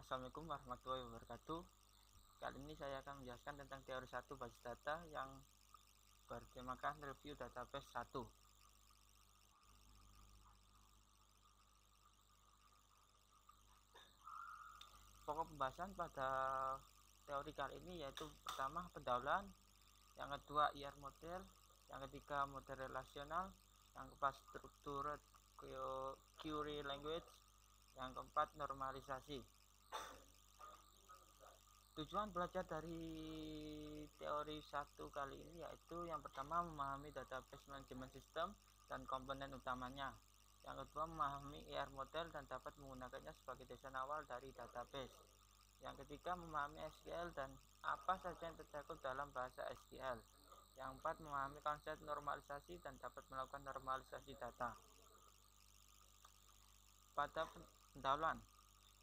Assalamualaikum warahmatullahi wabarakatuh. Kali ini saya akan menjelaskan tentang teori 1 basis data yang bertemakan review database 1. Pokok pembahasan pada teori kali ini yaitu pertama pendahuluan, yang kedua IR model, yang ketiga model relasional, yang keempat structured query language, yang keempat normalisasi. Tujuan belajar dari teori 1 kali ini yaitu yang pertama memahami database management system dan komponen utamanya, yang kedua memahami IR model dan dapat menggunakannya sebagai desain awal dari database, yang ketiga memahami SQL dan apa saja yang tercakup dalam bahasa SQL, yang keempat memahami konsep normalisasi dan dapat melakukan normalisasi data. Pada pendahuluan,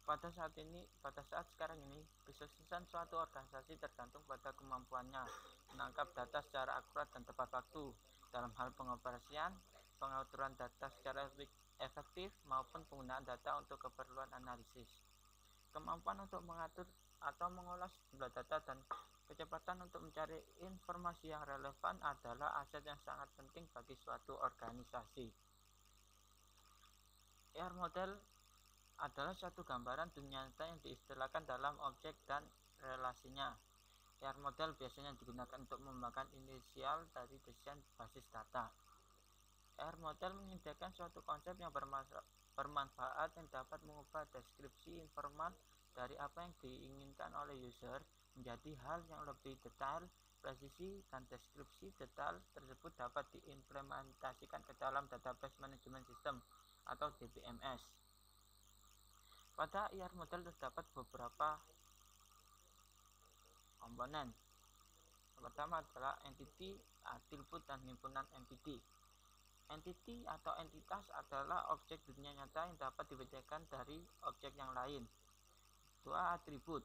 pada saat sekarang ini, kesuksesan suatu organisasi tergantung pada kemampuannya menangkap data secara akurat dan tepat waktu dalam hal pengoperasian, pengaturan data secara efektif maupun penggunaan data untuk keperluan analisis. Kemampuan untuk mengatur atau mengolah jumlah data dan kecepatan untuk mencari informasi yang relevan adalah aset yang sangat penting bagi suatu organisasi. IR model adalah suatu gambaran dunia nyata yang diistilahkan dalam objek dan relasinya. IR model biasanya digunakan untuk mengembangkan inisial dari desain basis data. IR model menyediakan suatu konsep yang bermanfaat yang dapat mengubah deskripsi informal dari apa yang diinginkan oleh user menjadi hal yang lebih detail, presisi, dan deskripsi detail tersebut dapat diimplementasikan ke dalam database management system atau DBMS. Pada IR model terdapat beberapa komponen. Yang pertama adalah entity, atribut, dan himpunan entity. Entity atau entitas adalah objek dunia nyata yang dapat dibedakan dari objek yang lain. Dua, atribut.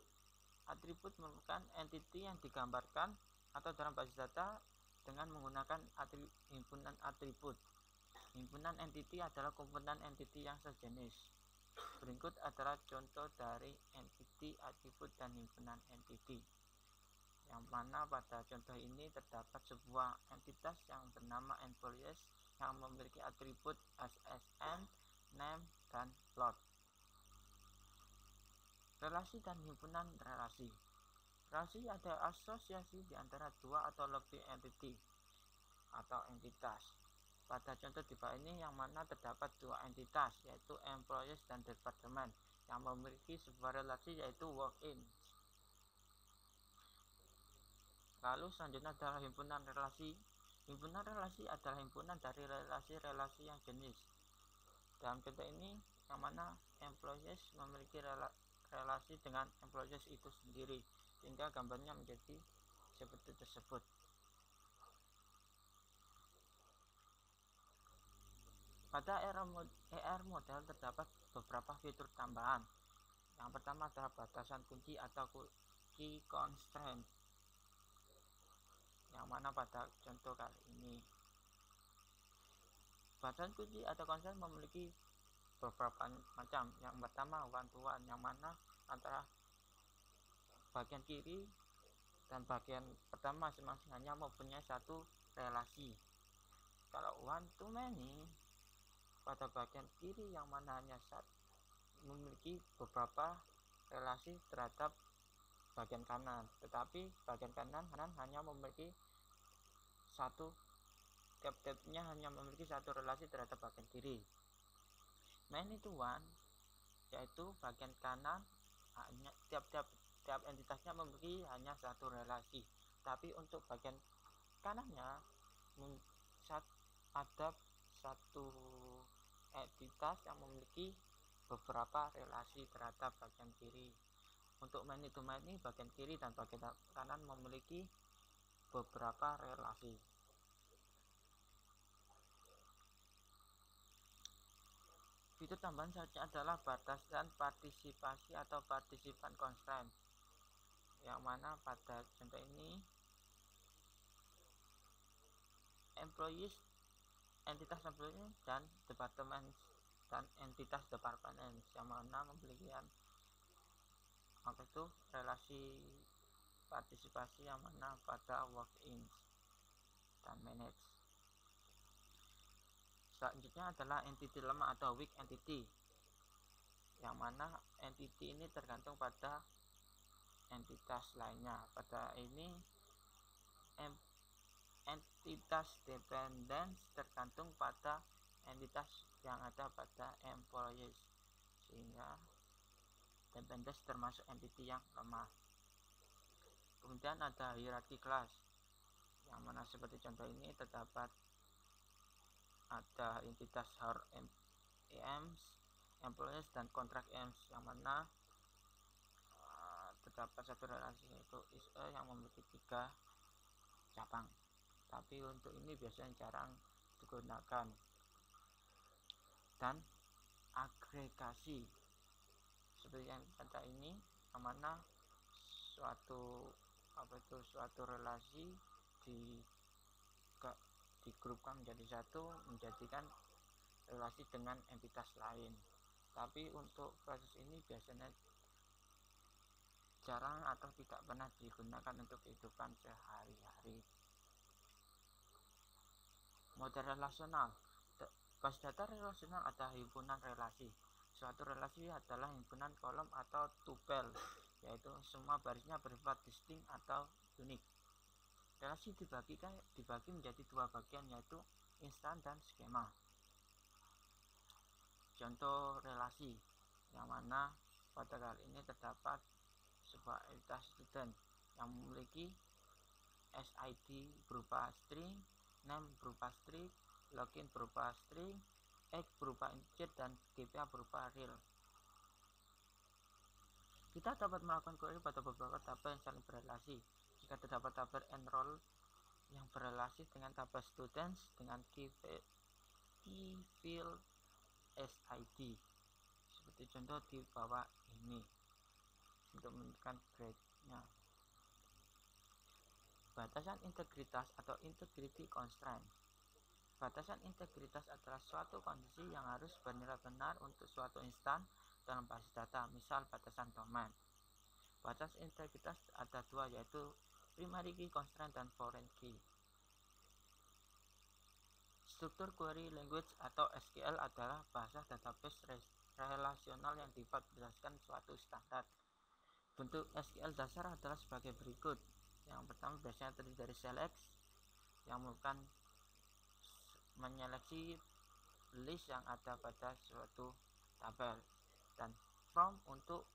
Atribut merupakan entity yang digambarkan atau dalam basis data dengan menggunakan himpunan atribut. Himpunan entity adalah komponen entity yang sejenis. Berikut adalah contoh dari entity, atribut, dan himpunan entity, yang mana pada contoh ini terdapat sebuah entitas yang bernama employees yang memiliki atribut SSN, name, dan load. Relasi dan himpunan relasi. Relasi adalah asosiasi di antara dua atau lebih entity atau entitas. Pada contoh di bawah ini yang mana terdapat dua entitas yaitu employees dan department yang memiliki sebuah relasi yaitu work-in. Lalu selanjutnya adalah himpunan relasi. Himpunan relasi adalah himpunan dari relasi-relasi yang jenis. Dalam contoh ini yang mana employees memiliki relasi dengan employees itu sendiri, sehingga gambarnya menjadi seperti tersebut. Pada IR model terdapat beberapa fitur tambahan. Yang pertama adalah batasan kunci atau key constraint, yang mana pada contoh kali ini batasan kunci atau constraint memiliki beberapa macam. Yang pertama one to one, yang mana antara bagian kiri dan bagian pertama masing-masing hanya mempunyai satu relasi. Kalau one to many, pada bagian kiri yang mana hanya memiliki beberapa relasi terhadap bagian kanan, tetapi bagian kanan hanya memiliki satu, tab-tabnya hanya memiliki satu relasi terhadap bagian kiri. Many to one, yaitu bagian kanan hanya tiap entitasnya memiliki hanya satu relasi, tapi untuk bagian kanannya ada satu entitas yang memiliki beberapa relasi terhadap bagian kiri. Untuk many to many, bagian kiri dan bagian kanan memiliki beberapa relasi. Fitur tambahan selanjutnya adalah batasan partisipasi atau partisipan constraint, yang mana pada contoh ini employees, entitas employee, dan departemen dan entitas departemen yang mana memiliki relasi partisipasi yang mana pada work in dan manage. Selanjutnya adalah entity lemah atau weak entity, yang mana entity ini tergantung pada entitas lainnya. Pada ini entitas dependence tergantung pada entitas yang ada pada employees, sehingga dependence termasuk entity yang lemah. Kemudian ada hierarchy class, yang mana seperti contoh ini terdapat ada entitas EMs, employees, dan contract EMs, yang mana terdapat satu relasi yaitu ISE yang memiliki 3 cabang, tapi untuk ini biasanya jarang digunakan. Dan agregasi seperti yang kata ini, yang mana suatu relasi digrupkan menjadi satu, menjadikan relasi dengan entitas lain. Tapi untuk proses ini biasanya jarang atau tidak pernah digunakan untuk kehidupan sehari-hari. Model relasional. Basis data relasional ada himpunan relasi. Suatu relasi adalah himpunan kolom atau tupel, yaitu semua barisnya bersifat distinct atau unik. Relasi dibagi menjadi 2 bagian, yaitu instan dan skema. Contoh relasi, yang mana pada kali ini terdapat sebuah entitas student yang memiliki SID berupa string, name berupa string, login berupa string, X berupa integer, dan GPA berupa real. Kita dapat melakukan query pada beberapa tabel yang saling berrelasi. Jika terdapat tabel enroll yang berrelasi dengan tabel students dengan key field SID, seperti contoh di bawah ini, untuk menentukan grade-nya. Batasan integritas atau integrity constraint. Batasan integritas adalah suatu kondisi yang harus bernilai benar untuk suatu instan dalam basis data, misal batasan domain. Batas integritas ada 2, yaitu primary key constraint dan foreign key. Struktur query language atau SQL adalah bahasa database relasional yang dapat berdasarkan suatu standar. Bentuk SQL dasar adalah sebagai berikut. Yang pertama biasanya terdiri dari select, yang merupakan menyeleksi list yang ada pada suatu tabel, dan from untuk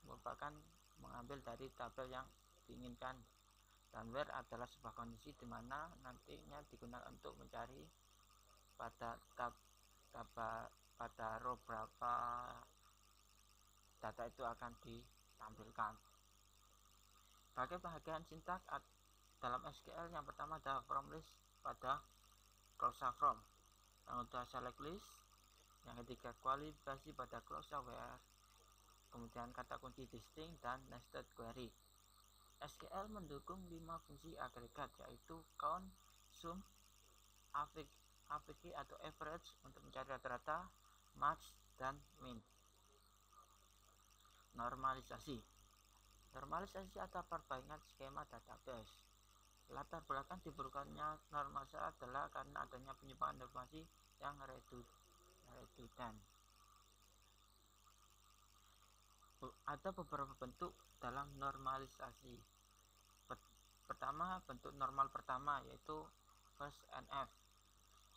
merupakan mengambil dari tabel yang diinginkan, dan where adalah sebuah kondisi di mana nantinya digunakan untuk mencari pada pada row berapa data itu akan ditampilkan. Pakai bagian sintaks dalam SQL, yang pertama ada from list pada clause from, yang kedua select list, yang ketiga kualifikasi pada clause where, kemudian kata kunci distinct dan nested query. SQL mendukung 5 fungsi agregat, yaitu count, sum, AVG atau average untuk mencari rata-rata, match, dan min. Normalisasi. Normalisasi atau perbaikan skema database. Latar belakang diperlukannya normalisasi adalah karena adanya penyimpangan informasi yang redundant. Ada beberapa bentuk dalam normalisasi. Pertama, bentuk normal pertama, yaitu first NF.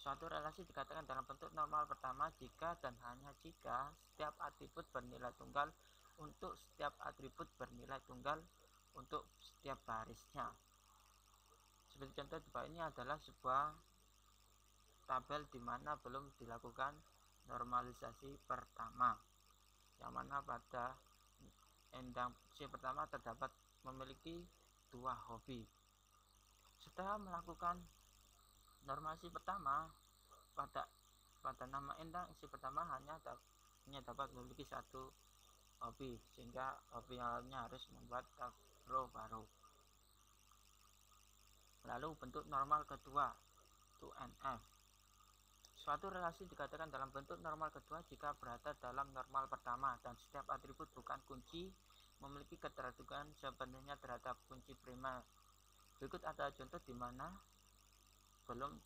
Suatu relasi dikatakan dalam bentuk normal pertama jika dan hanya jika setiap atribut bernilai tunggal untuk setiap atribut bernilai tunggal untuk setiap barisnya. Seperti contoh di bawah ini adalah sebuah tabel di mana belum dilakukan normalisasi pertama, yang mana pada endang C pertama terdapat memiliki 2 hobi. Setelah melakukan normalisasi pertama, pada nama endang isi pertama hanya dapat memiliki 1 hobi, sehingga hobi yang lainnya harus membuat row baru. Lalu bentuk normal kedua, 2NF. Suatu relasi dikatakan dalam bentuk normal kedua jika berada dalam normal pertama dan setiap atribut bukan kunci memiliki ketergantungan sepenuhnya terhadap kunci primer. Berikut ada contoh di mana belum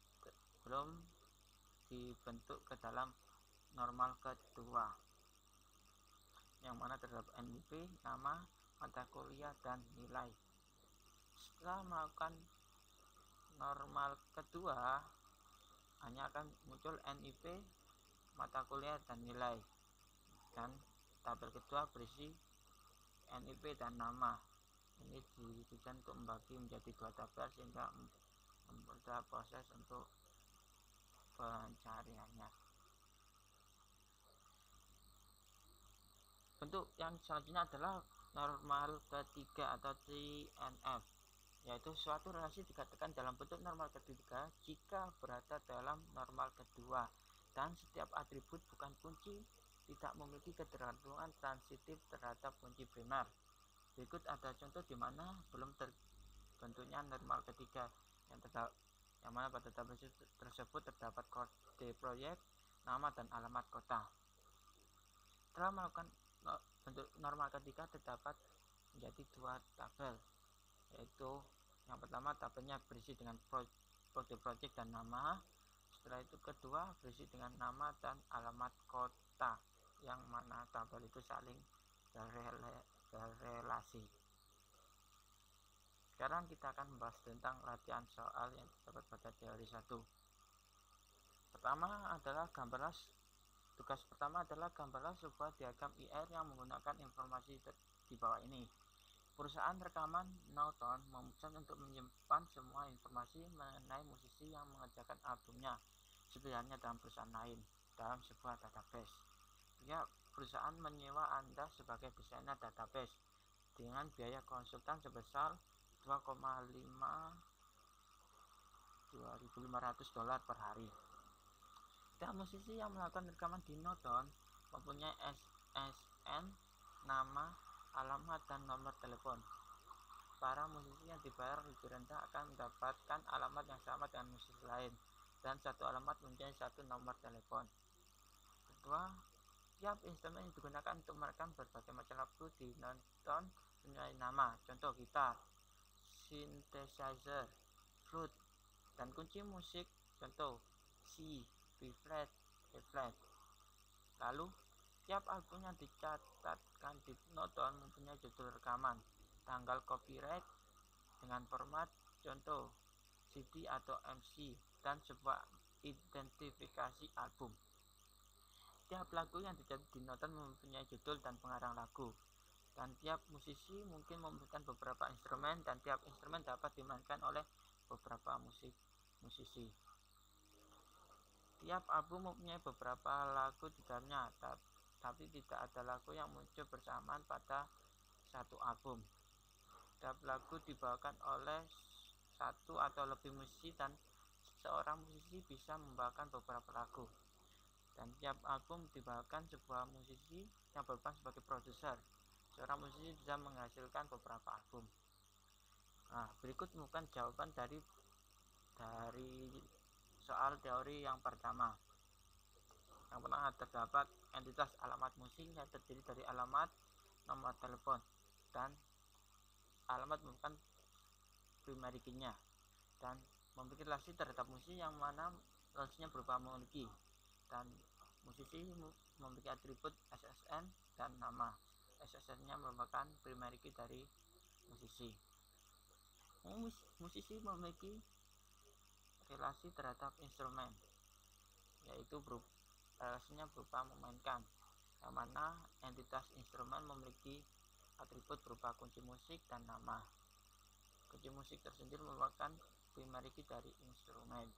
dibentuk ke dalam normal kedua, yang mana terdapat NIP, nama, mata kuliah, dan nilai. Setelah melakukan normal kedua, hanya akan muncul NIP, mata kuliah, dan nilai, dan tabel kedua berisi NIP dan nama. Ini didesain untuk membagi menjadi dua tabel sehingga mempermudah proses untuk pencariannya. Bentuk yang selanjutnya adalah normal ketiga atau TNF, yaitu suatu relasi dikatakan dalam bentuk normal ketiga jika berada dalam normal kedua dan setiap atribut bukan kunci tidak memiliki ketergantungan transitif terhadap kunci primer. Berikut ada contoh di mana belum terbentuknya normal ketiga, yang mana pada tabel tersebut terdapat kode proyek, nama, dan alamat kota. Setelah melakukan bentuk normal ketiga terdapat menjadi dua tabel, yaitu yang pertama tabelnya berisi dengan kode proyek dan nama. Setelah itu kedua berisi dengan nama dan alamat kota, yang mana tabel itu saling berrelasi. Sekarang kita akan membahas tentang latihan soal yang terdapat pada teori 1. Tugas pertama adalah gambarlah sebuah diagram IR yang menggunakan informasi di bawah ini. Perusahaan rekaman Norton memutuskan untuk menyimpan semua informasi mengenai musisi yang mengerjakan albumnya sebelumnya dalam perusahaan lain dalam sebuah database. Pihak perusahaan menyewa Anda sebagai desainer database dengan biaya konsultan sebesar $2.500 per hari. Setiap musisi yang melakukan rekaman di Norton mempunyai SSN, nama, alamat, dan nomor telepon. Para musisi yang dibayar lebih rendah akan mendapatkan alamat yang sama dengan musisi lain, dan satu alamat mempunyai satu nomor telepon. Kedua, tiap instrumen yang digunakan untuk merekam berbagai macam lagu di Norton mempunyai nama, contoh gitar, synthesizer, flute, dan kunci musik, contoh C, B flat, E flat. Lalu, tiap album yang dicatatkan di Norton mempunyai judul rekaman, tanggal copyright dengan format, contoh CD atau MC, dan sebuah identifikasi album. Tiap lagu yang dicatat di Norton mempunyai judul dan pengarang lagu, dan tiap musisi mungkin membutuhkan beberapa instrumen, dan tiap instrumen dapat dimainkan oleh beberapa musisi. Tiap album mempunyai beberapa lagu di dalamnya, tapi tidak ada lagu yang muncul bersamaan pada satu album. Tiap lagu dibawakan oleh satu atau lebih musisi, dan seorang musisi bisa membawakan beberapa lagu. Dan tiap album dibawakan sebuah musisi yang berperan sebagai produser. Seorang musisi bisa menghasilkan beberapa album. Nah, berikut bukan jawaban dari soal teori yang pertama. Yang pertama terdapat entitas alamat musik yang terdiri dari alamat, nomor telepon, dan alamat merupakan primary key-nya, dan memiliki relasi terhadap musisi yang mana relasinya berupa memiliki, dan musisi memiliki atribut SSN dan nama. SSN-nya merupakan primary key dari musisi. Musisi memiliki relasi terhadap instrumen, yaitu relasinya berupa memainkan, yang mana entitas instrumen memiliki atribut berupa kunci musik dan nama. Kunci musik tersendiri merupakan primary key dari instrumen.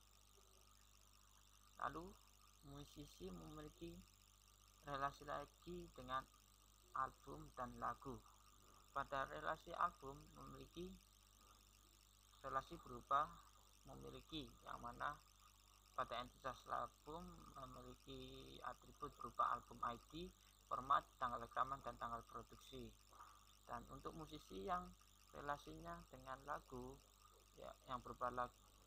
Lalu, musisi memiliki relasi lagi dengan album dan lagu. Pada relasi album memiliki relasi berupa memiliki, yang mana pada entitas album memiliki atribut berupa album ID, format, tanggal rekaman, dan tanggal produksi. Dan untuk musisi yang relasinya dengan lagu, yang berupa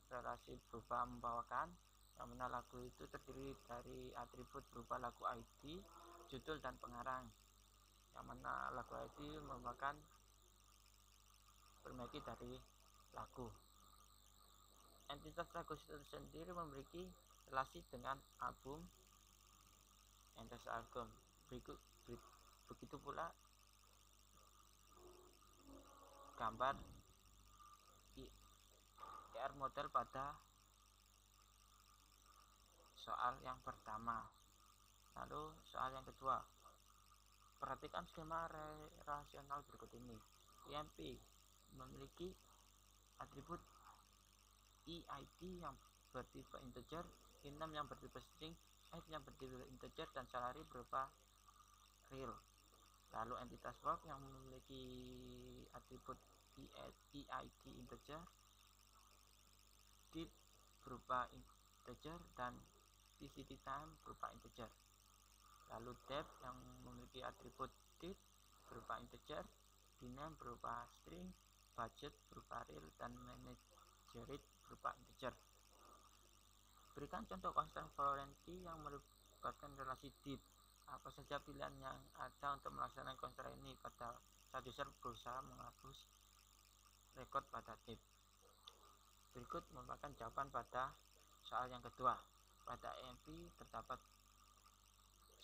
relasi berupa membawakan, yang mana lagu itu terdiri dari atribut berupa lagu ID, judul, dan pengarang, yang mana lagu ID merupakan bermeki dari lagu. Entitas lagu itu sendiri memiliki relasi dengan album, entitas album. Begitu pula gambar IR model pada soal yang pertama. Lalu soal yang kedua, perhatikan skema rasional berikut ini. IMP memiliki atribut EID yang bertipe integer, enum yang bertipe string, age yang bertipe integer, dan salary berupa real. Lalu entitas work yang memiliki atribut EID integer, dip berupa integer, dan TCT time berupa integer. Lalu depth yang memiliki atribut dip berupa integer, diname berupa string, budget berupa real, dan managerit berupa integer. Berikan contoh constant variety yang melibatkan relasi dip. Apa saja pilihan yang ada untuk melaksanakan constraint ini? Pada saat user berusaha menghapus record pada dip. Berikut merupakan jawaban pada soal yang kedua. Pada EMP terdapat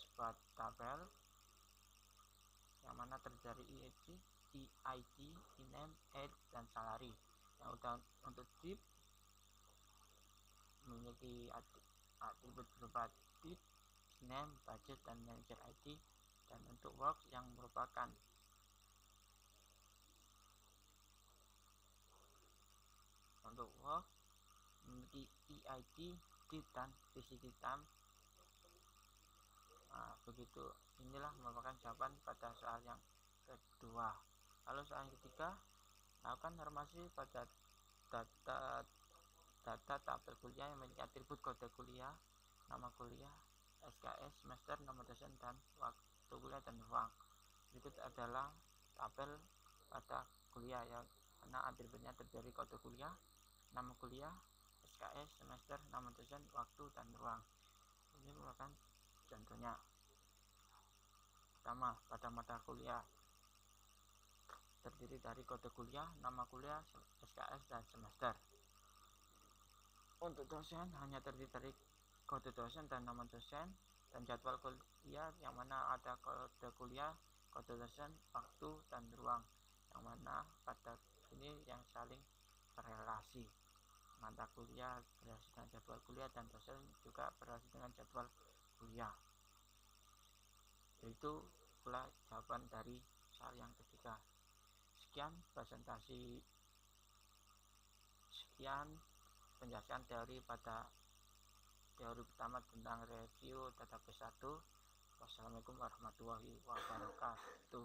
sebuah tabel yang mana terdiri EID, enum, age, dan salary. Yang untuk dip memiliki atribut berupa dip, name, budget, dan manager ID. Dan untuk work yang merupakan memiliki EID, dip, dan TCT time. Begitu, inilah merupakan jawaban pada soal yang kedua. Lalu soal yang ketiga, lakukan normasi pada data tabel kuliah yang memiliki atribut kode kuliah, nama kuliah, SKS, semester, nama dosen, dan waktu kuliah dan ruang. Berikut adalah tabel pada kuliah yang mana atributnya terdiri kode kuliah, nama kuliah, SKS, semester, nama dosen, waktu, dan ruang. Ini merupakan contohnya. Pertama, pada mata kuliah terdiri dari kode kuliah, nama kuliah, SKS, dan semester. Untuk dosen hanya terdiri dari kode dosen dan nama dosen, dan jadwal kuliah yang mana ada kode kuliah, kode dosen, waktu, dan ruang, yang mana pada ini yang saling berrelasi. Mata kuliah berrelasi dengan jadwal kuliah, dan dosen juga berrelasi dengan jadwal kuliah. Itu pula jawaban dari soal yang ketiga. Sekian penjelasan teori pertama tentang review database 1. Wassalamualaikum warahmatullahi wabarakatuh.